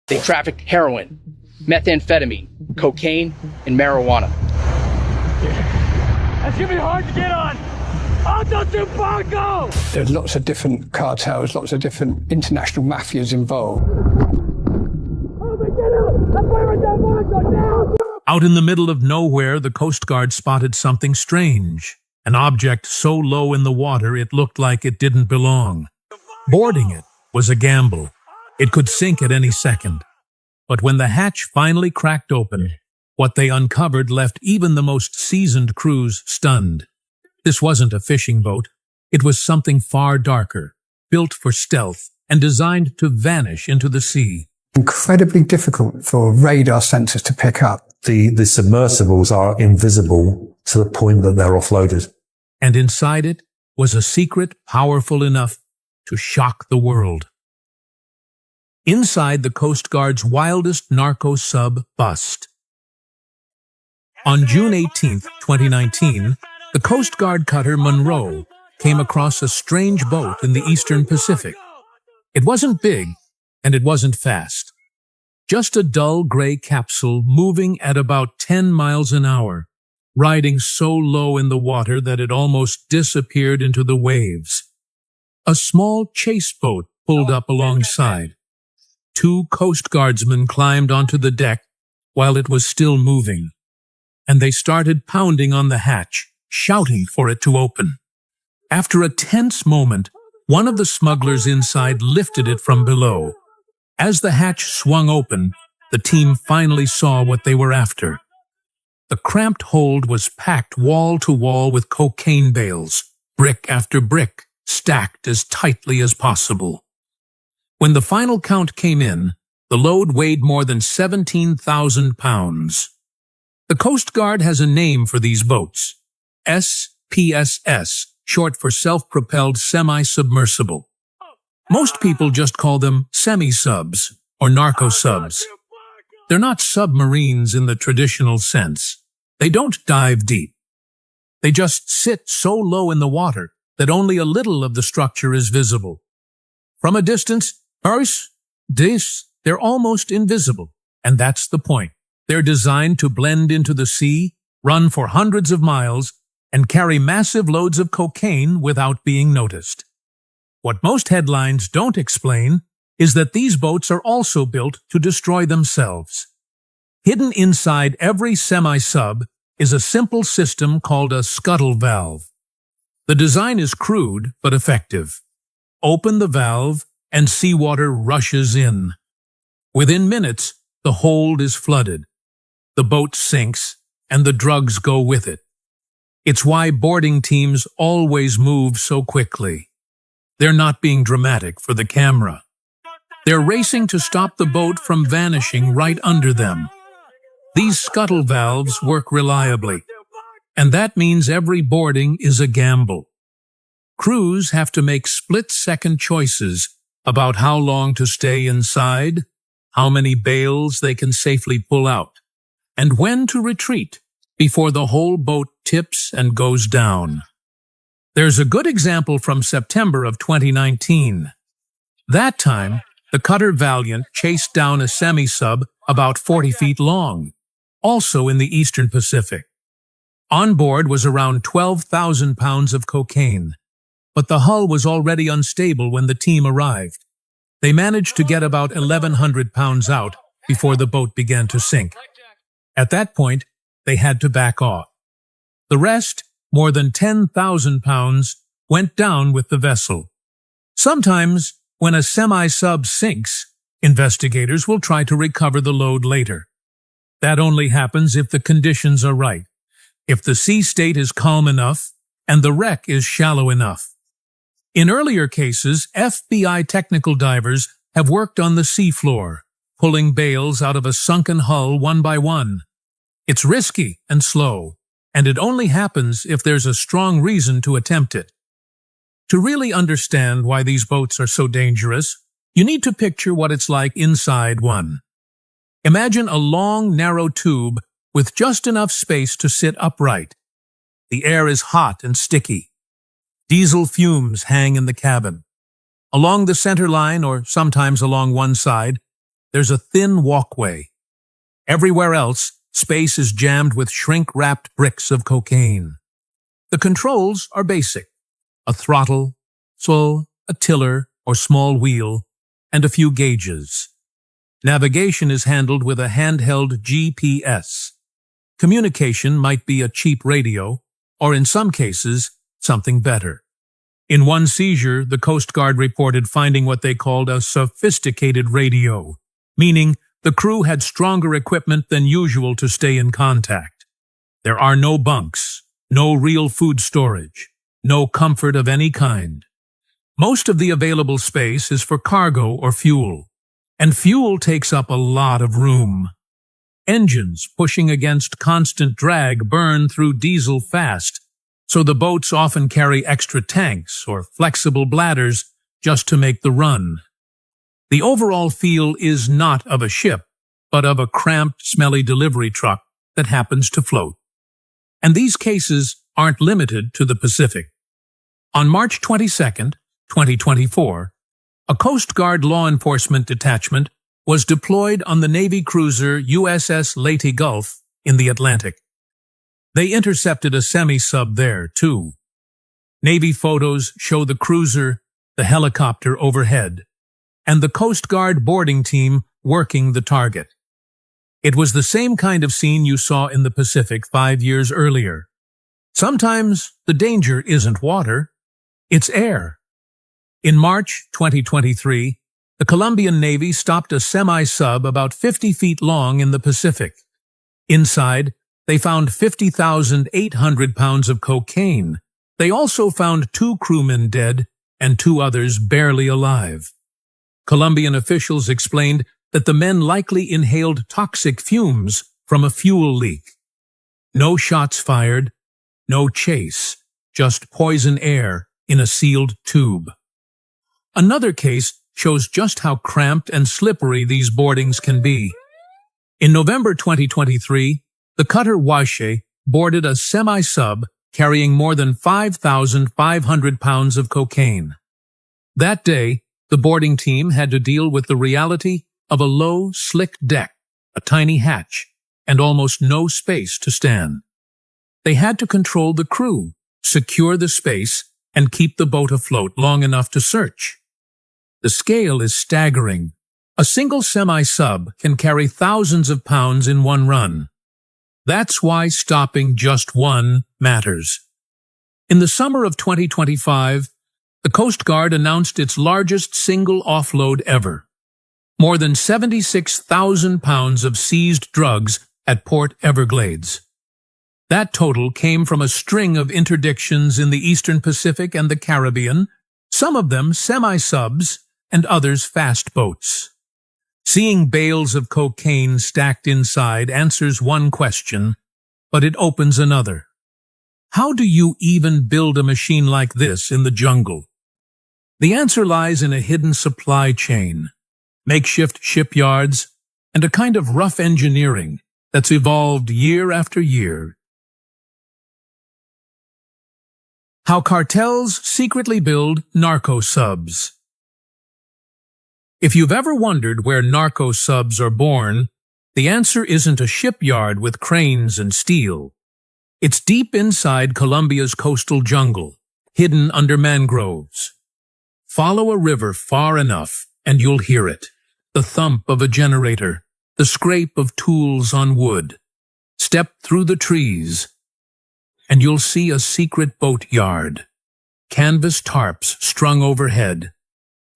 They trafficked heroin, methamphetamine, cocaine, and marijuana. That's gonna be hard to get on. There's lots of different cartels, lots of different international mafias involved. Out in the middle of nowhere, the Coast Guard spotted something strange. An object so low in the water it looked like it didn't belong. Boarding it was a gamble. It could sink at any second. But when the hatch finally cracked open, what they uncovered left even the most seasoned crews stunned. This wasn't a fishing boat. It was something far darker, built for stealth and designed to vanish into the sea. Incredibly difficult for radar sensors to pick up. The submersibles are invisible to the point that they're offloaded. And inside it was a secret powerful enough to shock the world. Inside the Coast Guard's wildest narco sub bust. On June 18, 2019, the Coast Guard cutter Monroe came across a strange boat in the Eastern Pacific. It wasn't big, and it wasn't fast. Just a dull gray capsule moving at about 10 miles an hour, riding so low in the water that it almost disappeared into the waves. A small chase boat pulled up alongside. 2 Coast Guardsmen climbed onto the deck while it was still moving, and they started pounding on the hatch, shouting for it to open. After a tense moment, one of the smugglers inside lifted it from below. As the hatch swung open, the team finally saw what they were after. The cramped hold was packed wall to wall with cocaine bales, brick after brick, stacked as tightly as possible. When the final count came in, the load weighed more than 17,000 pounds. The Coast Guard has a name for these boats. SPSS, short for self-propelled semi-submersible. Most people just call them semi-subs or narco subs. They're not submarines in the traditional sense. They don't dive deep. They just sit so low in the water that only a little of the structure is visible. From a distance, they're almost invisible, and that's the point. They're designed to blend into the sea, run for hundreds of miles, and carry massive loads of cocaine without being noticed. What most headlines don't explain is that these boats are also built to destroy themselves. Hidden inside every semi-sub is a simple system called a scuttle valve. The design is crude but effective. Open the valve and seawater rushes in. Within minutes, the hold is flooded. The boat sinks, and the drugs go with it. It's why boarding teams always move so quickly. They're not being dramatic for the camera. They're racing to stop the boat from vanishing right under them. These scuttle valves work reliably, and that means every boarding is a gamble. Crews have to make split-second choices about how long to stay inside, how many bales they can safely pull out, and when to retreat before the whole boat tips and goes down. There's a good example from September of 2019. That time, the cutter Valiant chased down a semi-sub about 40 feet long, also in the Eastern Pacific. On board was around 12,000 pounds of cocaine, but the hull was already unstable when the team arrived. They managed to get about 1,100 pounds out before the boat began to sink. At that point, they had to back off. The rest, more than 10,000 pounds, went down with the vessel. Sometimes, when a semi-sub sinks, investigators will try to recover the load later. That only happens if the conditions are right, if the sea state is calm enough and the wreck is shallow enough. In earlier cases, FBI technical divers have worked on the seafloor, pulling bales out of a sunken hull one by one. It's risky and slow, and it only happens if there's a strong reason to attempt it. To really understand why these boats are so dangerous, you need to picture what it's like inside one. Imagine a long, narrow tube with just enough space to sit upright. The air is hot and sticky. Diesel fumes hang in the cabin. Along the center line, or sometimes along one side, there's a thin walkway. Everywhere else, space is jammed with shrink-wrapped bricks of cocaine. The controls are basic: a throttle, a tiller or small wheel, and a few gauges. Navigation is handled with a handheld GPS. Communication might be a cheap radio, or in some cases, something better. In one seizure, the Coast Guard reported finding what they called a sophisticated radio, meaning the crew had stronger equipment than usual to stay in contact. There are no bunks, no real food storage, no comfort of any kind. Most of the available space is for cargo or fuel, and fuel takes up a lot of room. Engines pushing against constant drag burn through diesel fast, so the boats often carry extra tanks or flexible bladders just to make the run. The overall feel is not of a ship, but of a cramped, smelly delivery truck that happens to float. And these cases aren't limited to the Pacific. On March 22, 2024, a Coast Guard law enforcement detachment was deployed on the Navy cruiser USS Leyte Gulf in the Atlantic. They intercepted a semi-sub there, too. Navy photos show the cruiser, the helicopter overhead, and the Coast Guard boarding team working the target. It was the same kind of scene you saw in the Pacific 5 years earlier. Sometimes the danger isn't water, it's air. In March 2023, the Colombian Navy stopped a semi-sub about 50 feet long in the Pacific. Inside, they found 50,800 pounds of cocaine. They also found 2 crewmen dead and 2 others barely alive. Colombian officials explained that the men likely inhaled toxic fumes from a fuel leak. No shots fired, no chase, just poison air in a sealed tube. Another case shows just how cramped and slippery these boardings can be. In November 2023, the cutter Washe boarded a semi-sub carrying more than 5,500 pounds of cocaine. That day, the boarding team had to deal with the reality of a low, slick deck, a tiny hatch, and almost no space to stand. They had to control the crew, secure the space, and keep the boat afloat long enough to search. The scale is staggering. A single semi-sub can carry thousands of pounds in one run. That's why stopping just one matters. In the summer of 2025, the Coast Guard announced its largest single offload ever. More than 76,000 pounds of seized drugs at Port Everglades. That total came from a string of interdictions in the Eastern Pacific and the Caribbean, some of them semi-subs and others fast boats. Seeing bales of cocaine stacked inside answers one question, but it opens another. How do you even build a machine like this in the jungle? The answer lies in a hidden supply chain, makeshift shipyards, and a kind of rough engineering that's evolved year after year. How cartels secretly build narco subs. If you've ever wondered where narco subs are born, the answer isn't a shipyard with cranes and steel. It's deep inside Colombia's coastal jungle, hidden under mangroves. Follow a river far enough and you'll hear it. The thump of a generator, the scrape of tools on wood. Step through the trees, and you'll see a secret boatyard. Canvas tarps strung overhead,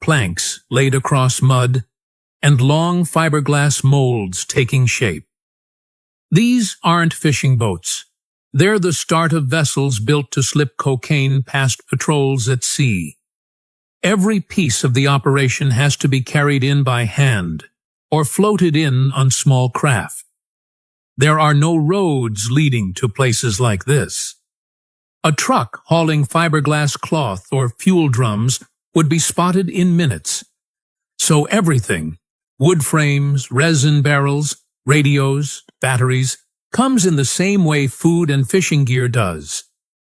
planks laid across mud, and long fiberglass molds taking shape. These aren't fishing boats. They're the start of vessels built to slip cocaine past patrols at sea. Every piece of the operation has to be carried in by hand or floated in on small craft. There are no roads leading to places like this. A truck hauling fiberglass cloth or fuel drums would be spotted in minutes. So everything, wood frames, resin barrels, radios, batteries, comes in the same way food and fishing gear does,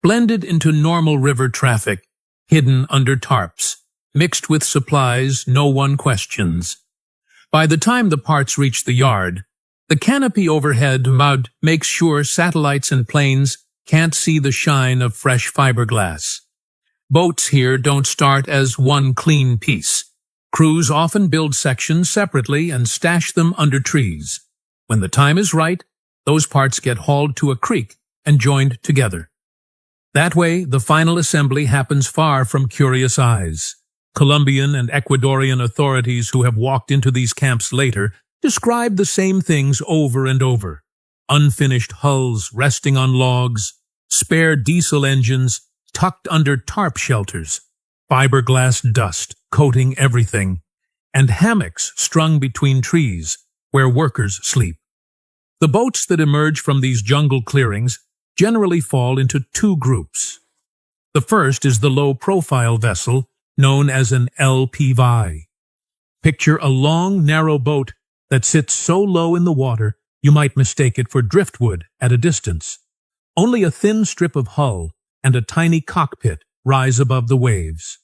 blended into normal river traffic, hidden under tarps, mixed with supplies no one questions. By the time the parts reach the yard, the canopy overhead makes sure satellites and planes can't see the shine of fresh fiberglass. Boats here don't start as one clean piece. Crews often build sections separately and stash them under trees. When the time is right, those parts get hauled to a creek and joined together. That way, the final assembly happens far from curious eyes. Colombian and Ecuadorian authorities who have walked into these camps later describe the same things over and over. Unfinished hulls resting on logs, spare diesel engines tucked under tarp shelters, fiberglass dust coating everything, and hammocks strung between trees where workers sleep. The boats that emerge from these jungle clearings generally fall into two groups. The first is the low-profile vessel known as an LPV. Picture a long, narrow boat that sits so low in the water you might mistake it for driftwood at a distance. Only a thin strip of hull and a tiny cockpit rise above the waves.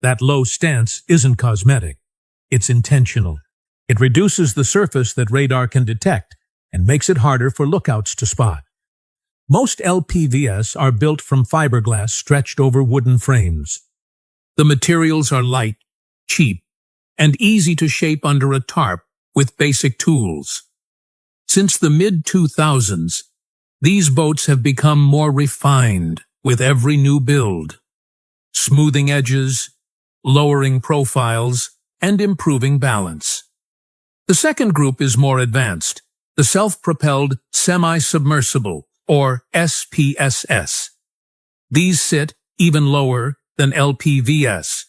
That low stance isn't cosmetic. It's intentional. It reduces the surface that radar can detect and makes it harder for lookouts to spot. Most LPVs are built from fiberglass stretched over wooden frames. The materials are light, cheap, and easy to shape under a tarp with basic tools. Since the mid-2000s, these boats have become more refined with every new build, smoothing edges, lowering profiles, and improving balance. The second group is more advanced, the self-propelled semi-submersible, or SPSS. These sit even lower than LPVs.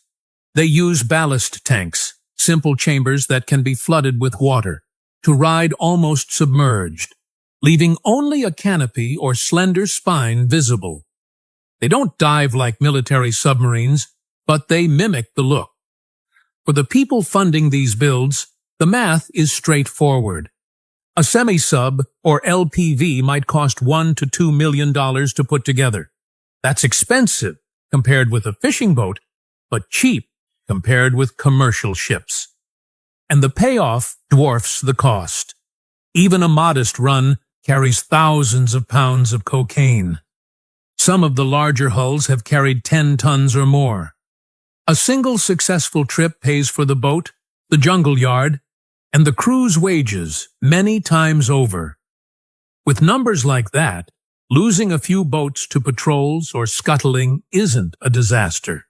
They use ballast tanks, simple chambers that can be flooded with water, to ride almost submerged, leaving only a canopy or slender spine visible. They don't dive like military submarines, but they mimic the look. For the people funding these builds, the math is straightforward. A semi-sub or LPV might cost $1 to $2 million to put together. That's expensive compared with a fishing boat, but cheap compared with commercial ships. And the payoff dwarfs the cost. Even a modest run carries thousands of pounds of cocaine. Some of the larger hulls have carried 10 tons or more. A single successful trip pays for the boat, the jungle yard, and the crew's wages many times over. With numbers like that, losing a few boats to patrols or scuttling isn't a disaster.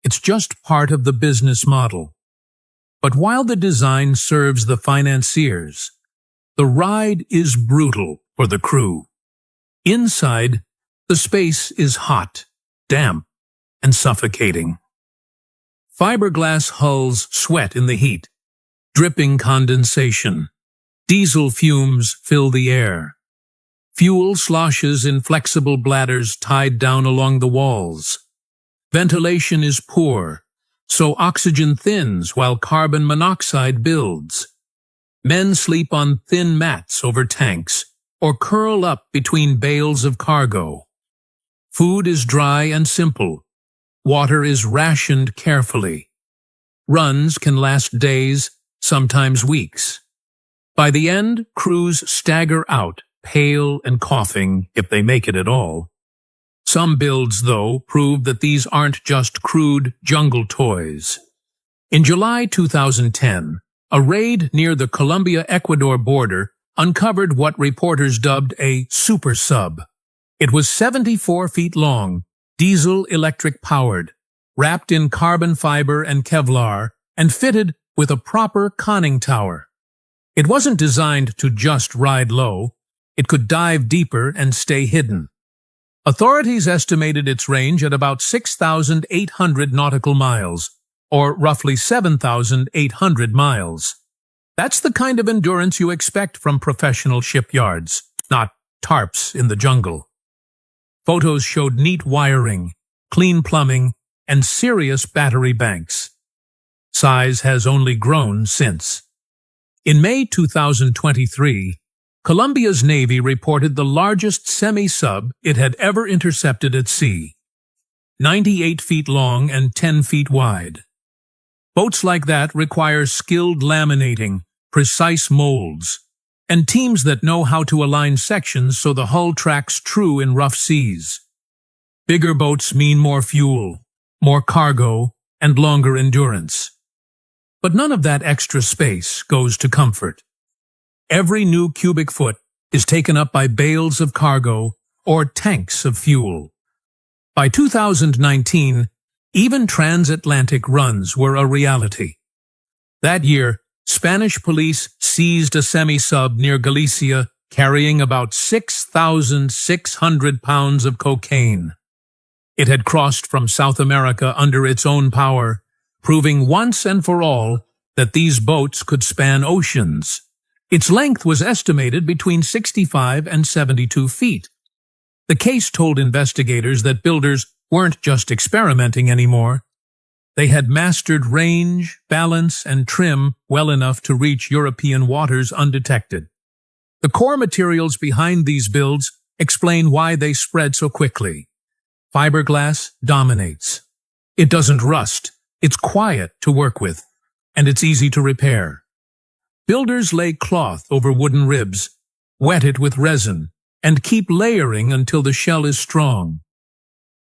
It's just part of the business model. But while the design serves the financiers, the ride is brutal for the crew. Inside, the space is hot, damp, and suffocating. Fiberglass hulls sweat in the heat, dripping condensation. Diesel fumes fill the air. Fuel sloshes in flexible bladders tied down along the walls. Ventilation is poor, so oxygen thins while carbon monoxide builds. Men sleep on thin mats over tanks or curl up between bales of cargo. Food is dry and simple. Water is rationed carefully. Runs can last days, sometimes weeks. By the end, crews stagger out, pale and coughing, if they make it at all. Some builds, though, prove that these aren't just crude jungle toys. In July 2010, a raid near the Colombia-Ecuador border uncovered what reporters dubbed a super sub. It was 74 feet long, diesel-electric powered, wrapped in carbon fiber and Kevlar, and fitted with a proper conning tower. It wasn't designed to just ride low. It could dive deeper and stay hidden. Authorities estimated its range at about 6,800 nautical miles, or roughly 7,800 miles. That's the kind of endurance you expect from professional shipyards, not tarps in the jungle. Photos showed neat wiring, clean plumbing, and serious battery banks. Size has only grown since. In May 2023, Colombia's Navy reported the largest semi-sub it had ever intercepted at sea, 98 feet long and 10 feet wide. Boats like that require skilled laminating, precise molds, and teams that know how to align sections so the hull tracks true in rough seas. Bigger boats mean more fuel, more cargo, and longer endurance. But none of that extra space goes to comfort. Every new cubic foot is taken up by bales of cargo or tanks of fuel. By 2019, even transatlantic runs were a reality. That year, Spanish police seized a semi-sub near Galicia carrying about 6,600 pounds of cocaine. It had crossed from South America under its own power, proving once and for all that these boats could span oceans. Its length was estimated between 65 and 72 feet. The case told investigators that builders weren't just experimenting anymore. They had mastered range, balance, and trim well enough to reach European waters undetected. The core materials behind these builds explain why they spread so quickly. Fiberglass dominates. It doesn't rust, it's quiet to work with, and it's easy to repair. Builders lay cloth over wooden ribs, wet it with resin, and keep layering until the shell is strong.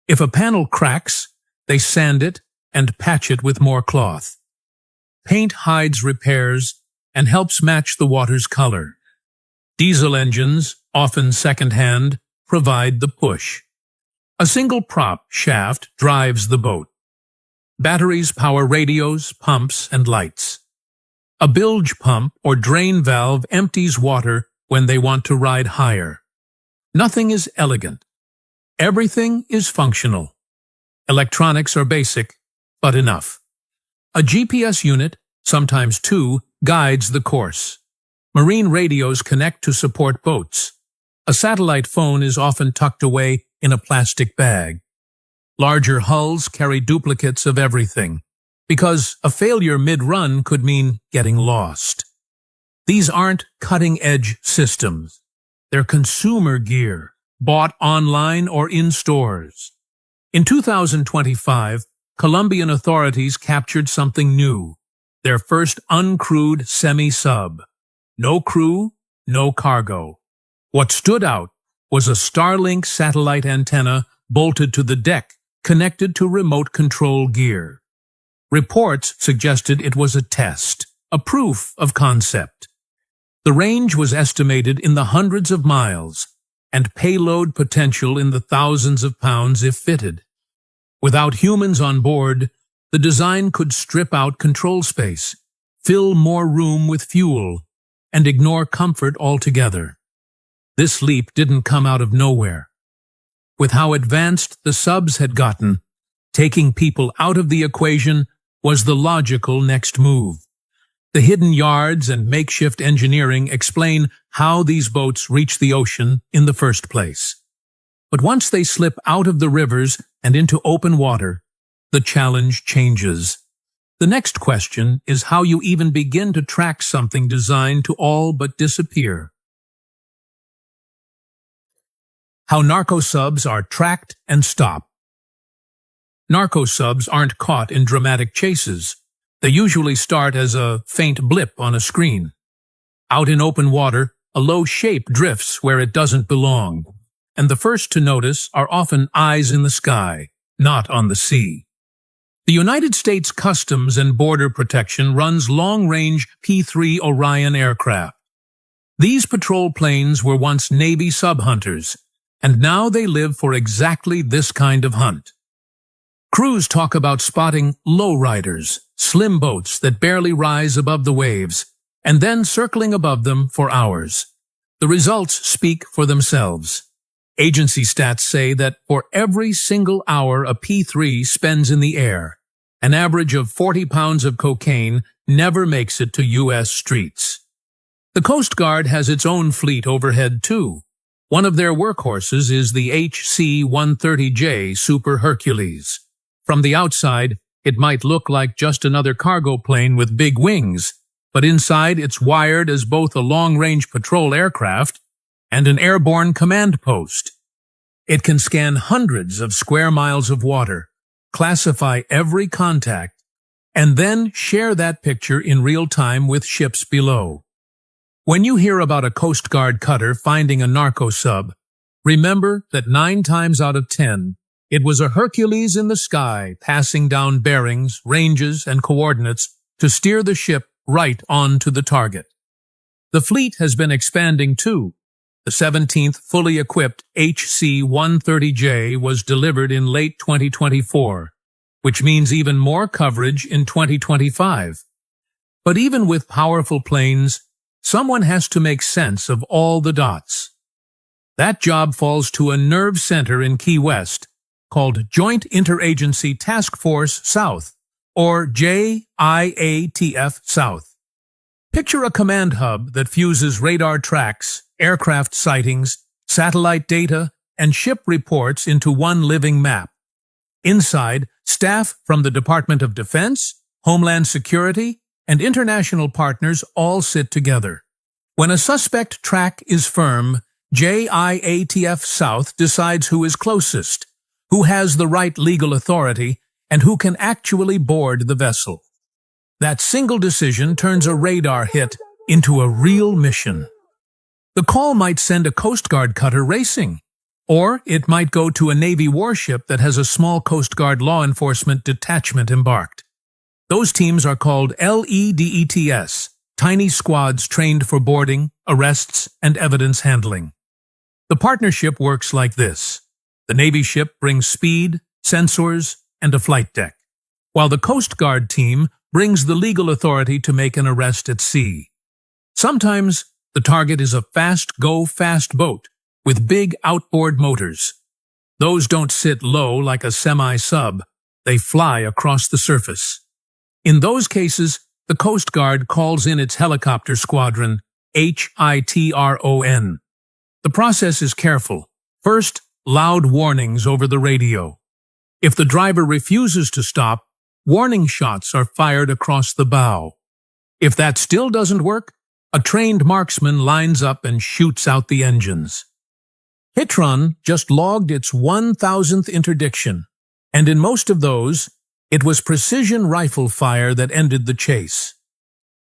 If a panel cracks, they sand it and patch it with more cloth. Paint hides repairs and helps match the water's color. Diesel engines, often second-hand, provide the push. A single prop shaft drives the boat. Batteries power radios, pumps, and lights. A bilge pump or drain valve empties water when they want to ride higher. Nothing is elegant. Everything is functional. Electronics are basic, but enough. A GPS unit, sometimes two, guides the course. Marine radios connect to support boats. A satellite phone is often tucked away in a plastic bag. Larger hulls carry duplicates of everything, because a failure mid-run could mean getting lost. These aren't cutting-edge systems. They're consumer gear, bought online or in stores. In 2025, Colombian authorities captured something new, their first uncrewed semi-sub. No crew, no cargo. What stood out was a Starlink satellite antenna bolted to the deck, connected to remote control gear. Reports suggested it was a test, a proof of concept. The range was estimated in the hundreds of miles, and payload potential in the thousands of pounds if fitted. Without humans on board, the design could strip out control space, fill more room with fuel, and ignore comfort altogether. This leap didn't come out of nowhere. With how advanced the subs had gotten, taking people out of the equation was the logical next move. The hidden yards and makeshift engineering explain how these boats reach the ocean in the first place. But once they slip out of the rivers and into open water, the challenge changes. The next question is how you even begin to track something designed to all but disappear. How narco subs are tracked and stopped. Narco subs aren't caught in dramatic chases. They usually start as a faint blip on a screen. Out in open water, a low shape drifts where it doesn't belong, and the first to notice are often eyes in the sky, not on the sea. The United States Customs and Border Protection runs long-range P-3 Orion aircraft. These patrol planes were once Navy sub-hunters, and now they live for exactly this kind of hunt. Crews talk about spotting lowriders, slim boats that barely rise above the waves, and then circling above them for hours. The results speak for themselves. Agency stats say that for every single hour a P-3 spends in the air, an average of 40 pounds of cocaine never makes it to U.S. streets. The Coast Guard has its own fleet overhead too. One of their workhorses is the HC-130J Super Hercules. From the outside, it might look like just another cargo plane with big wings, but inside it's wired as both a long-range patrol aircraft and an airborne command post. It can scan hundreds of square miles of water, classify every contact, and then share that picture in real time with ships below. When you hear about a Coast Guard cutter finding a narco sub, remember that 9 times out of 10, it was a Hercules in the sky passing down bearings, ranges, and coordinates to steer the ship right on to the target. The fleet has been expanding too. The 17th fully equipped HC-130J was delivered in late 2024, which means even more coverage in 2025. But even with powerful planes, someone has to make sense of all the dots. That job falls to a nerve center in Key West called Joint Interagency Task Force South, or JIATF South. Picture a command hub that fuses radar tracks, aircraft sightings, satellite data, and ship reports into one living map. Inside, staff from the Department of Defense, Homeland Security, and international partners all sit together. When a suspect track is firm, JIATF South decides who is closest, who has the right legal authority, and who can actually board the vessel. That single decision turns a radar hit into a real mission. The call might send a Coast Guard cutter racing, or it might go to a Navy warship that has a small Coast Guard law enforcement detachment embarked. Those teams are called LEDETS, tiny squads trained for boarding, arrests, and evidence handling. The partnership works like this. The Navy ship brings speed, sensors, and a flight deck, while the Coast Guard team brings the legal authority to make an arrest at sea. Sometimes the target is a fast boat with big outboard motors. Those don't sit low like a semi-sub. They fly across the surface. In those cases, the Coast Guard calls in its helicopter squadron, HITRON. The process is careful. First, loud warnings over the radio. If the driver refuses to stop, warning shots are fired across the bow. If that still doesn't work, a trained marksman lines up and shoots out the engines. HITRON just logged its 1,000th interdiction, and in most of those, it was precision rifle fire that ended the chase.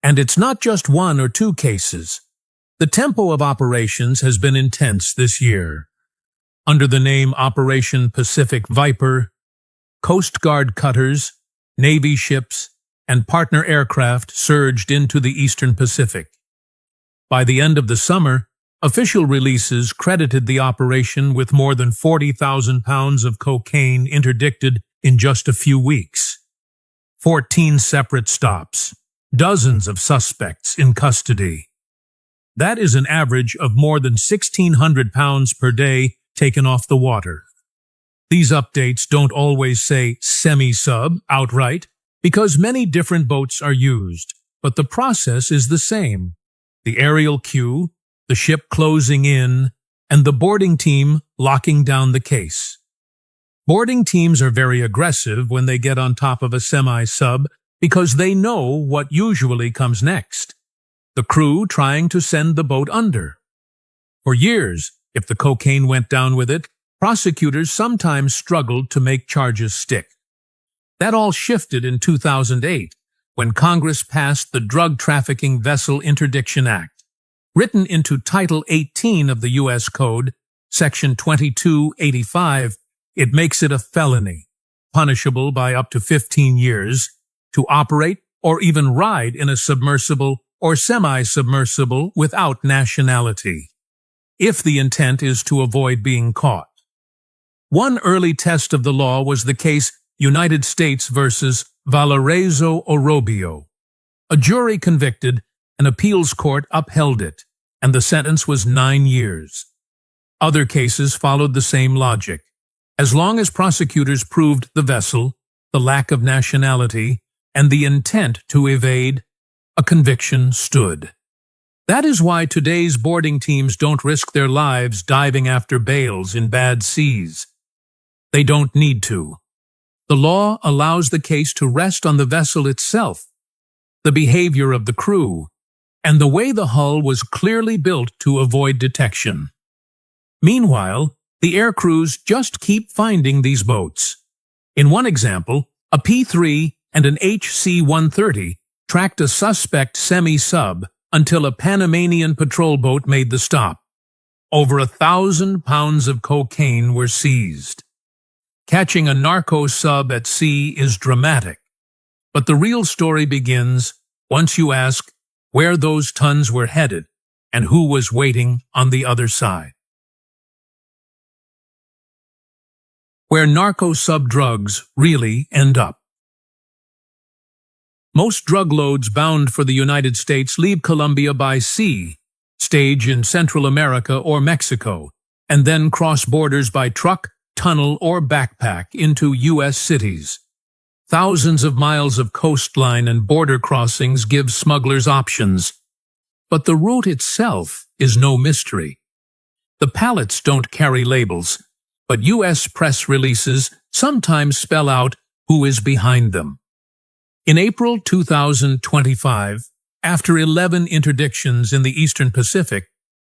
And it's not just 1 or 2 cases. The tempo of operations has been intense this year. Under the name Operation Pacific Viper, Coast Guard cutters, Navy ships, and partner aircraft surged into the Eastern Pacific. By the end of the summer, official releases credited the operation with more than 40,000 pounds of cocaine interdicted in just a few weeks. 14 separate stops, dozens of suspects in custody. That is an average of more than 1,600 pounds per day taken off the water. These updates don't always say semi-sub outright, because many different boats are used, but the process is the same. The aerial queue, the ship closing in, and the boarding team locking down the case. Boarding teams are very aggressive when they get on top of a semi-sub because they know what usually comes next. The crew trying to send the boat under. For years, if the cocaine went down with it, prosecutors sometimes struggled to make charges stick. That all shifted in 2008, when Congress passed the Drug Trafficking Vessel Interdiction Act. Written into Title 18 of the U.S. Code, Section 2285, it makes it a felony, punishable by up to 15 years, to operate or even ride in a submersible or semi-submersible without nationality, if the intent is to avoid being caught. One early test of the law was the case United States versus Valorizo Orobio. A jury convicted, an appeals court upheld it, and the sentence was 9 years. Other cases followed the same logic. As long as prosecutors proved the vessel, the lack of nationality, and the intent to evade, a conviction stood. That is why today's boarding teams don't risk their lives diving after bales in bad seas. They don't need to. The law allows the case to rest on the vessel itself, the behavior of the crew, and the way the hull was clearly built to avoid detection. Meanwhile, the air crews just keep finding these boats. In one example, a P-3 and an HC-130 tracked a suspect semi-sub until a Panamanian patrol boat made the stop. Over 1,000 pounds of cocaine were seized. Catching a narco sub at sea is dramatic, but the real story begins once you ask where those tons were headed and who was waiting on the other side. Where narco sub drugs really end up. Most drug loads bound for the United States leave Colombia by sea, stage in Central America or Mexico, and then cross borders by truck, tunnel, or backpack into U.S. cities. Thousands of miles of coastline and border crossings give smugglers options. But the route itself is no mystery. The pallets don't carry labels, but U.S. press releases sometimes spell out who is behind them. In April 2025, after 11 interdictions in the Eastern Pacific,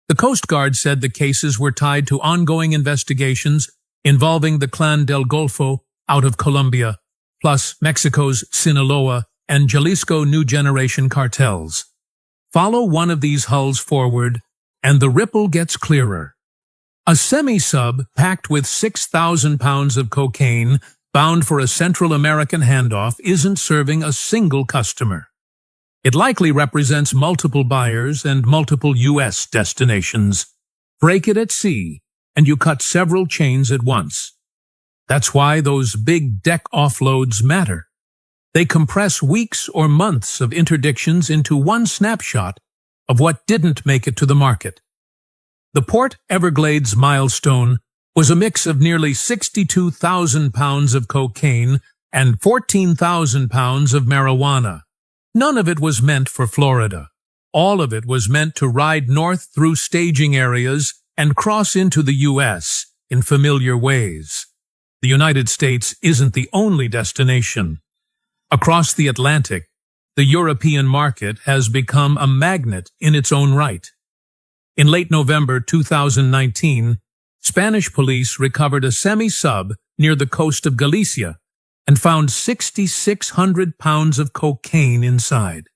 the Coast Guard said the cases were tied to ongoing investigations involving the Clan del Golfo out of Colombia, plus Mexico's Sinaloa and Jalisco New Generation cartels. Follow one of these hulls forward, and the ripple gets clearer. A semi-sub packed with 6,000 pounds of cocaine bound for a Central American handoff isn't serving a single customer. It likely represents multiple buyers and multiple U.S. destinations. Break it at sea, and you cut several chains at once. That's why those big deck offloads matter. They compress weeks or months of interdictions into one snapshot of what didn't make it to the market. The Port Everglades milestone was a mix of nearly 62,000 pounds of cocaine and 14,000 pounds of marijuana. None of it was meant for Florida. All of it was meant to ride north through staging areas and cross into the U.S. in familiar ways. The United States isn't the only destination. Across the Atlantic, the European market has become a magnet in its own right. In late November 2019, Spanish police recovered a semi-sub near the coast of Galicia and found 6,600 pounds of cocaine inside.